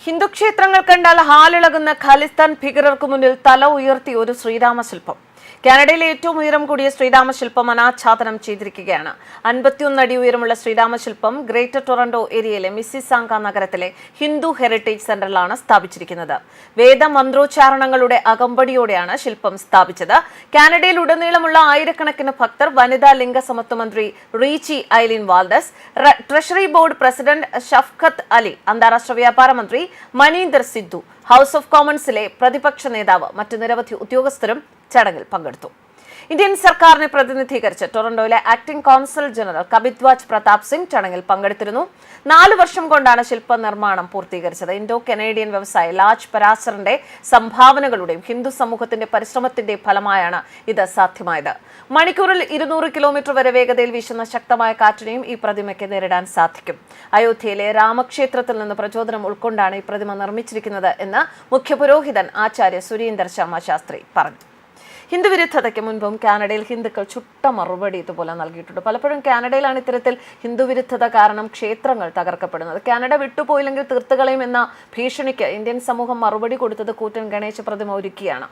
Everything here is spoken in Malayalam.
ഹിന്ദു ക്ഷേത്രങ്ങൾ കണ്ടാൽ ഹാലിളകുന്ന ഖാലിസ്ഥാൻ ഭീകരർക്ക് മുന്നിൽ തല ഉയർത്തി ഒരു ശ്രീരാമശില്പം. കാനഡയിലെ ഏറ്റവും ഉയരം കൂടിയ ശ്രീരാമശില്പം അനാച്ഛാദനം ചെയ്തിരിക്കുകയാണ്. 51 അടി ഉയരമുള്ള ശ്രീരാമശില്പം ഗ്രേറ്റർ ടൊറന്റോ ഏരിയയിലെ മിസ്സിസാഗ നഗരത്തിലെ ഹിന്ദു ഹെറിറ്റേജ് സെന്ററിലാണ് സ്ഥാപിച്ചിരിക്കുന്നത്. വേദമന്ത്രോച്ചാരണങ്ങളുടെ അകമ്പടിയോടെയാണ് ശില്പം സ്ഥാപിച്ചത്. കാനഡയിൽ ഉടനീളമുള്ള ആയിരക്കണക്കിന് ഭക്തർ, വനിതാ ലിംഗസമത്വ മന്ത്രി Rechie Aileen Valdez, treasury board president Shafqat Ali, അന്താരാഷ്ട്ര വ്യാപാര മന്ത്രി മനീന്ദർ സിദ്ധു, ഹൌസ് ഓഫ് കോമൺസിലെ പ്രതിപക്ഷ നേതാവ്, മറ്റു നിരവധി ഉദ്യോഗസ്ഥരും ചടങ്ങിൽ പങ്കെടുത്തു. ഇന്ത്യൻ സർക്കാരിനെ പ്രതിനിധീകരിച്ച് ടൊറന്റോയിലെ acting consul general Kapidhwaj Pratap Singh ചടങ്ങിൽ പങ്കെടുത്തിരുന്നു. 4 വർഷം കൊണ്ടാണ് ശില്പ നിർമ്മാണം പൂർത്തീകരിച്ചത്. ഇൻഡോ കനേഡിയൻ വ്യവസായി ലാജ് പരാസറിന്റെ സംഭാവനകളുടെയും ഹിന്ദു സമൂഹത്തിന്റെ പരിശ്രമത്തിന്റെ ഫലമായാണ് ഇത് സാധ്യമായത്. മണിക്കൂറിൽ 200 കിലോമീറ്റർ വരെ വേഗതയിൽ വീശുന്ന ശക്തമായ കാറ്റിനെയും ഈ പ്രതിമയ്ക്ക് നേരിടാൻ സാധിക്കും. അയോധ്യയിലെ രാമക്ഷേത്രത്തിൽ നിന്ന് പ്രചോദനം ഉൾക്കൊണ്ടാണ് ഈ പ്രതിമ നിർമ്മിച്ചിരിക്കുന്നത് എന്ന് മുഖ്യപുരോഹിതൻ ആചാര്യ സുരീന്ദർ ശർമ്മ ശാസ്ത്രി പറഞ്ഞു. ഹിന്ദുവിരുദ്ധതയ്ക്ക് മുൻപും കാനഡയിൽ ഹിന്ദുക്കൾ ചുട്ട മറുപടി ഇതുപോലെ നൽകിയിട്ടുണ്ട്. പലപ്പോഴും കാനഡയിലാണ് ഇത്തരത്തിൽ ഹിന്ദുവിരുദ്ധത കാരണം ക്ഷേത്രങ്ങൾ തകർക്കപ്പെടുന്നത്. കാനഡ വിട്ടുപോയില്ലെങ്കിൽ തീർത്തുകളയും എന്ന ഭീഷണിക്ക് ഇന്ത്യൻ സമൂഹം മറുപടി കൊടുത്തത് കൂറ്റൻ ഗണേശ പ്രതിമ ഒരുക്കിയാണ്.